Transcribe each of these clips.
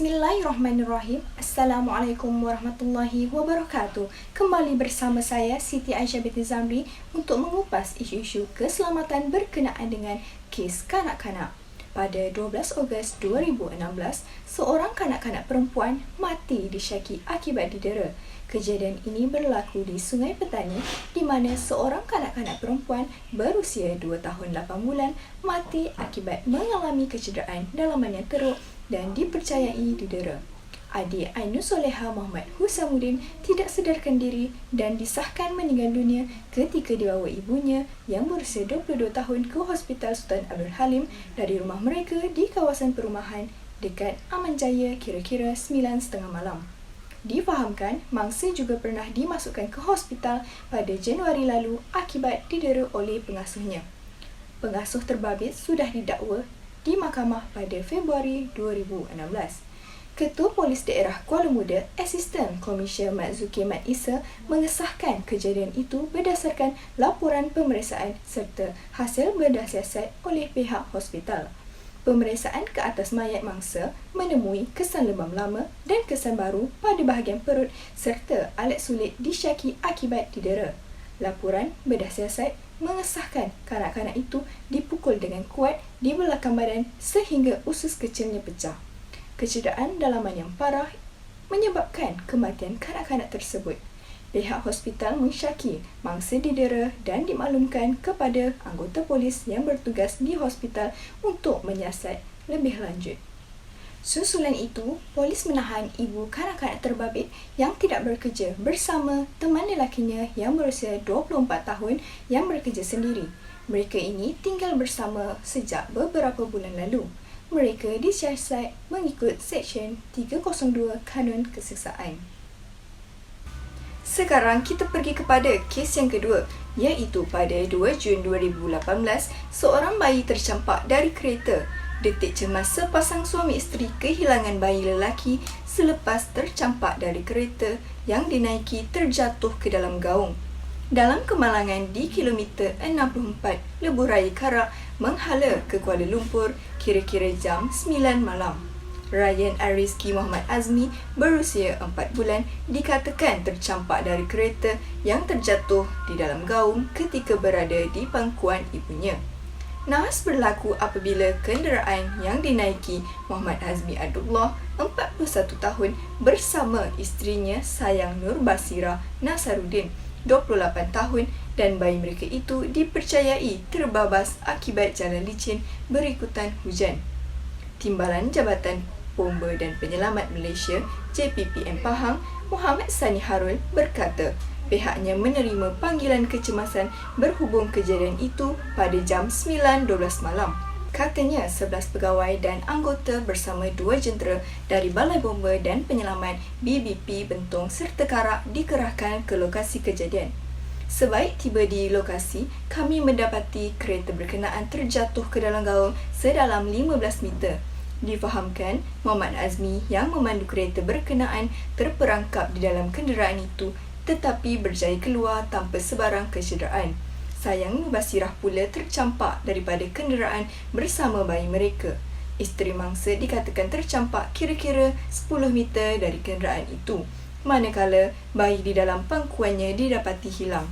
Bismillahirrahmanirrahim. Assalamualaikum warahmatullahi wabarakatuh. Kembali bersama saya Siti Aisyah binti Zamri untuk mengupas isu-isu keselamatan berkenaan dengan kes kanak-kanak. Pada 12 Ogos 2016, seorang kanak-kanak perempuan mati disyaki akibat didera. Kejadian ini berlaku di Sungai Petani di mana seorang kanak-kanak perempuan berusia 2 tahun 8 bulan mati akibat mengalami kecederaan dalaman yang teruk dan dipercayai didera. Adik Ainus Soleha Muhammad Husamuddin tidak sedarkan diri dan disahkan meninggal dunia ketika dibawa ibunya yang berusia 22 tahun ke Hospital Sultan Abdul Halim dari rumah mereka di kawasan perumahan dekat Aman Jaya kira-kira 9.30 malam. Difahamkan, mangsa juga pernah dimasukkan ke hospital pada Januari lalu akibat didera oleh pengasuhnya. Pengasuh terbabit sudah didakwa di mahkamah pada Februari 2016. Ketua Polis Daerah Kuala Muda, Asisten Komisioner Mat Zuki Mat Isa mengesahkan kejadian itu berdasarkan laporan pemeriksaan serta hasil bedah siasat oleh pihak hospital. Pemeriksaan ke atas mayat mangsa menemui kesan lebam lama dan kesan baru pada bahagian perut serta alat sulit disyaki akibat didera. Laporan bedah siasat mengesahkan kanak-kanak itu dipukul dengan kuat di belakang badan sehingga usus kecilnya pecah. Kecederaan dalaman yang parah menyebabkan kematian kanak-kanak tersebut. Pihak hospital mensyaki mangsa didera dan dimaklumkan kepada anggota polis yang bertugas di hospital untuk menyiasat lebih lanjut. Susulan itu, polis menahan ibu kanak-kanak terbabit yang tidak bekerja bersama teman lelakinya yang berusia 24 tahun yang bekerja sendiri. Mereka ini tinggal bersama sejak beberapa bulan lalu. Mereka disiasat mengikut Seksyen 302 Kanun Keseksaan. Sekarang kita pergi kepada kes yang kedua, iaitu pada 2 Jun 2018, seorang bayi tercampak dari kereta. Detik cemas sepasang suami isteri kehilangan bayi lelaki selepas tercampak dari kereta yang dinaiki terjatuh ke dalam gaung. Dalam kemalangan di kilometer 64 Lebuh Raya Karak menghala ke Kuala Lumpur kira-kira jam 9 malam. Ryan Ariski Muhammad Azmi berusia 4 bulan dikatakan tercampak dari kereta yang terjatuh di dalam gaung ketika berada di pangkuan ibunya. Nahas berlaku apabila kenderaan yang dinaiki Muhammad Azmi Abdullah, 41 tahun, bersama isterinya Sayang Nur Basira Nasaruddin, 28 tahun, dan bayi mereka itu dipercayai terbabas akibat jalan licin berikutan hujan. Timbalan Jabatan Bomba dan Penyelamat Malaysia JPPM Pahang, Muhammad Sani Harul berkata pihaknya menerima panggilan kecemasan berhubung kejadian itu pada jam 9.12 malam. Katanya 11 pegawai dan anggota bersama 2 jentera dari Balai Bomba dan Penyelamat BBP Bentong serta Karak dikerahkan ke lokasi kejadian. Sebaik tiba di lokasi, kami mendapati kereta berkenaan terjatuh ke dalam gaung sedalam 15 meter. Difahamkan, Muhammad Azmi yang memandu kereta berkenaan terperangkap di dalam kenderaan itu tetapi berjaya keluar tanpa sebarang kecederaan. Sayang Nur Basirah pula tercampak daripada kenderaan bersama bayi mereka. Isteri mangsa dikatakan tercampak kira-kira 10 meter dari kenderaan itu, manakala bayi di dalam pangkuannya didapati hilang.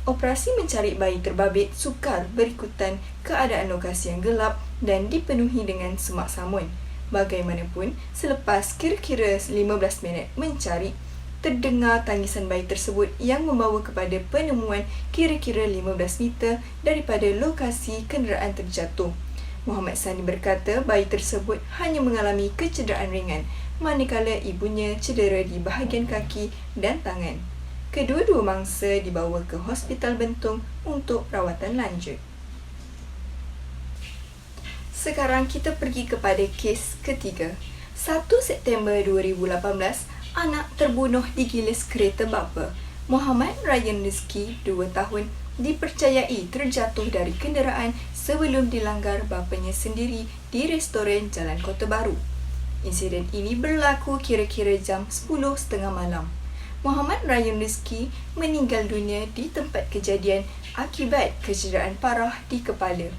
Operasi mencari bayi terbabit sukar berikutan keadaan lokasi yang gelap dan dipenuhi dengan semak samun. Bagaimanapun, selepas kira-kira 15 minit mencari, terdengar tangisan bayi tersebut yang membawa kepada penemuan kira-kira 15 meter daripada lokasi kenderaan terjatuh. Muhammad Sani berkata bayi tersebut hanya mengalami kecederaan ringan, manakala ibunya cedera di bahagian kaki dan tangan. Kedua-dua mangsa dibawa ke Hospital Bentong untuk rawatan lanjut. Sekarang kita pergi kepada kes ketiga. 1 September 2018, anak terbunuh digilis kereta bapa. Muhammad Ryan Rizki, 2 tahun, dipercayai terjatuh dari kenderaan sebelum dilanggar bapanya sendiri di restoran Jalan Kota Baru. Insiden ini berlaku kira-kira jam 10.30 malam. Muhammad Ryan Rizki meninggal dunia di tempat kejadian akibat kecederaan parah di kepala.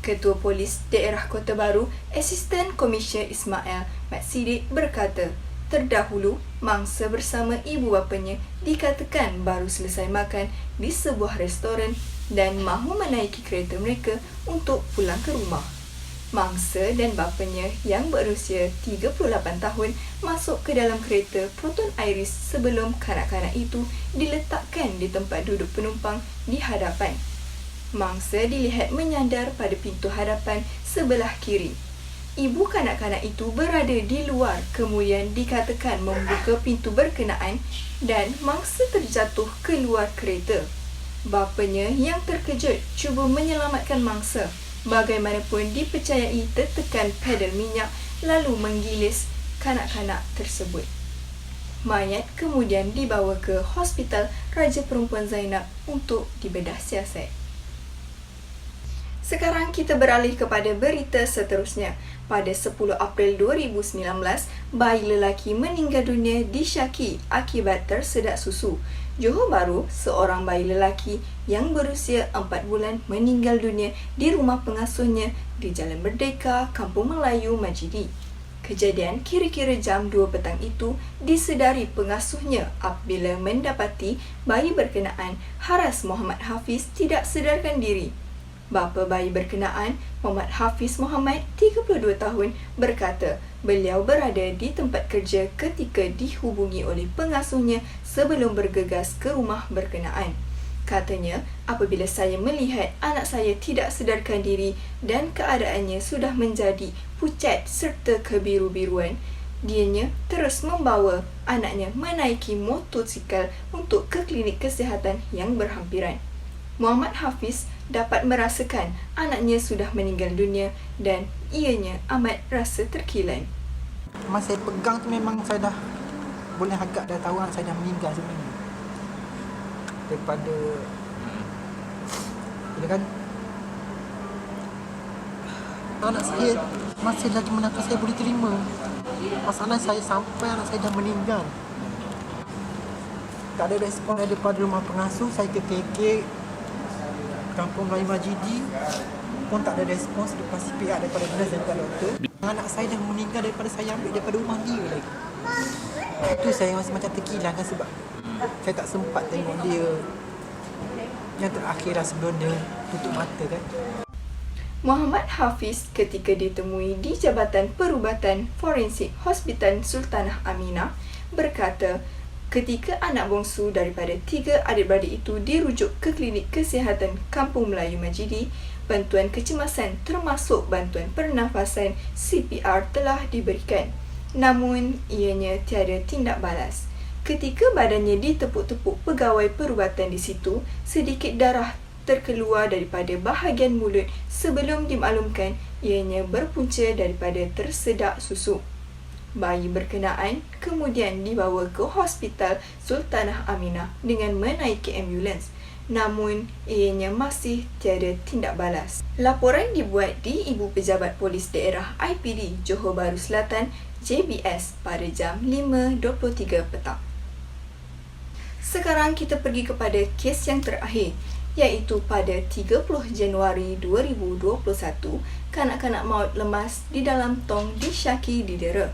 Ketua Polis Daerah Kota Baru, Asisten Komisioner Ismail Mat Siddiq berkata, terdahulu mangsa bersama ibu bapanya dikatakan baru selesai makan di sebuah restoran dan mahu menaiki kereta mereka untuk pulang ke rumah. Mangsa dan bapanya yang berusia 38 tahun masuk ke dalam kereta Proton Iris sebelum kanak-kanak itu diletakkan di tempat duduk penumpang di hadapan. Mangsa dilihat menyandar pada pintu hadapan sebelah kiri. Ibu kanak-kanak itu berada di luar kemudian dikatakan membuka pintu berkenaan dan mangsa terjatuh keluar kereta. Bapanya yang terkejut cuba menyelamatkan mangsa. Bagaimanapun dipercayai tertekan pedal minyak lalu menggilis kanak-kanak tersebut. Mayat kemudian dibawa ke Hospital Raja Perempuan Zainab untuk dibedah siasat. Sekarang kita beralih kepada berita seterusnya. Pada 10 April 2019, bayi lelaki meninggal dunia disyaki akibat tersedak susu. Johor Bahru, seorang bayi lelaki yang berusia 4 bulan meninggal dunia di rumah pengasuhnya di Jalan Merdeka, Kampung Melayu, Majidi. Kejadian kira-kira jam 2 petang itu disedari pengasuhnya apabila mendapati bayi berkenaan, Haras Muhammad Hafiz, tidak sedarkan diri. Bapa bayi berkenaan, Muhammad Hafiz Muhammad, 32 tahun, berkata beliau berada di tempat kerja ketika dihubungi oleh pengasuhnya sebelum bergegas ke rumah berkenaan. Katanya, apabila saya melihat anak saya tidak sedarkan diri dan keadaannya sudah menjadi pucat serta kebiru-biruan, dianya terus membawa anaknya menaiki motosikal untuk ke klinik kesihatan yang berhampiran. Muhammad Hafiz dapat merasakan anaknya sudah meninggal dunia dan ianya amat rasa terkilan. Masa saya pegang tu memang saya dah boleh agak dah tahu anak saya dah meninggal sebenarnya. Daripada bila kan anak saya masih lagi menangkap saya boleh terima. Masalah saya sampai anak saya dah meninggal. Tak ada respon daripada rumah pengasuh, saya ke KK Kampung Melayu Majidi pun tak ada respons lepas CPR daripada nurse dan doktor. Anak saya dah meninggal daripada saya ambil daripada rumah dia lagi. Itu saya masih macam terkilan kan sebab saya tak sempat tengok dia yang terakhir lah sebelum dia tutup mata kan. Muhammad Hafiz ketika ditemui di Jabatan Perubatan Forensik Hospital Sultanah Aminah berkata ketika anak bongsu daripada 3 adik-beradik itu dirujuk ke klinik kesihatan Kampung Melayu Majidi, bantuan kecemasan termasuk bantuan pernafasan CPR telah diberikan. Namun, ianya tiada tindak balas. Ketika badannya ditepuk-tepuk pegawai perubatan di situ, sedikit darah terkeluar daripada bahagian mulut sebelum dimaklumkan ianya berpunca daripada tersedak susu. Bayi berkenaan kemudian dibawa ke Hospital Sultanah Aminah dengan menaiki ambulans. Namun, ianya masih tiada tindak balas. Laporan dibuat di Ibu Pejabat Polis Daerah IPD Johor Bahru Selatan JBS pada jam 5.23 petang. Sekarang kita pergi kepada kes yang terakhir, iaitu pada 30 Januari 2021, kanak-kanak maut lemas di dalam tong disyaki didera.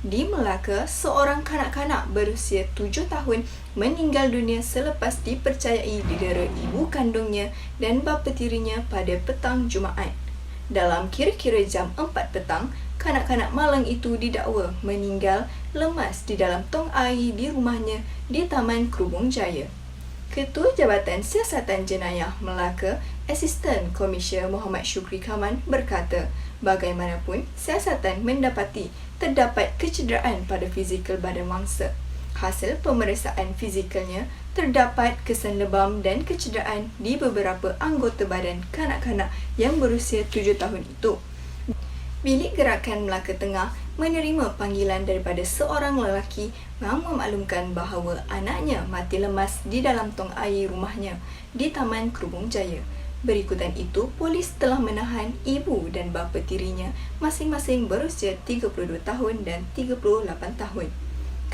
Di Melaka, seorang kanak-kanak berusia 7 tahun meninggal dunia selepas dipercayai didera ibu kandungnya dan bapa tirinya pada petang Jumaat. Dalam kira-kira jam 4 petang, kanak-kanak malang itu didakwa meninggal lemas di dalam tong air di rumahnya di Taman Krubung Jaya. Ketua Jabatan Siasatan Jenayah Melaka, Asisten Komisioner Muhammad Shukri Kaman berkata, bagaimanapun siasatan mendapati terdapat kecederaan pada fizikal badan mangsa. Hasil pemeriksaan fizikalnya, terdapat kesan lebam dan kecederaan di beberapa anggota badan kanak-kanak yang berusia 7 tahun itu. Bilik Gerakan Melaka Tengah menerima panggilan daripada seorang lelaki yang memaklumkan bahawa anaknya mati lemas di dalam tong air rumahnya di Taman Krubung Jaya. Berikutan itu, polis telah menahan ibu dan bapa tirinya masing-masing berusia 32 tahun dan 38 tahun.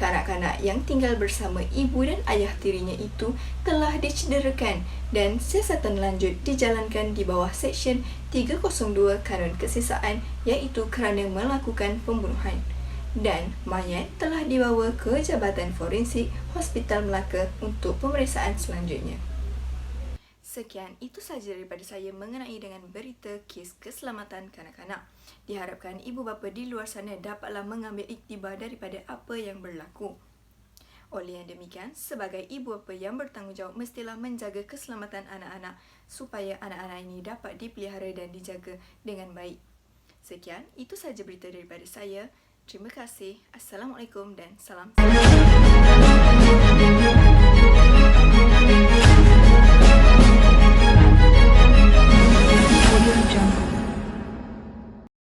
Kanak-kanak yang tinggal bersama ibu dan ayah tirinya itu telah dicederakan dan siasatan lanjut dijalankan di bawah Seksyen 302 Kanun Kesisaan, iaitu kerana melakukan pembunuhan. Dan mayat telah dibawa ke Jabatan Forensik Hospital Melaka untuk pemeriksaan selanjutnya. Sekian, itu sahaja daripada saya mengenai dengan berita kes keselamatan kanak-kanak. Diharapkan ibu bapa di luar sana dapatlah mengambil iktibar daripada apa yang berlaku. Oleh yang demikian, sebagai ibu bapa yang bertanggungjawab mestilah menjaga keselamatan anak-anak supaya anak-anak ini dapat dipelihara dan dijaga dengan baik. Sekian, itu sahaja berita daripada saya. Terima kasih. Assalamualaikum dan salam.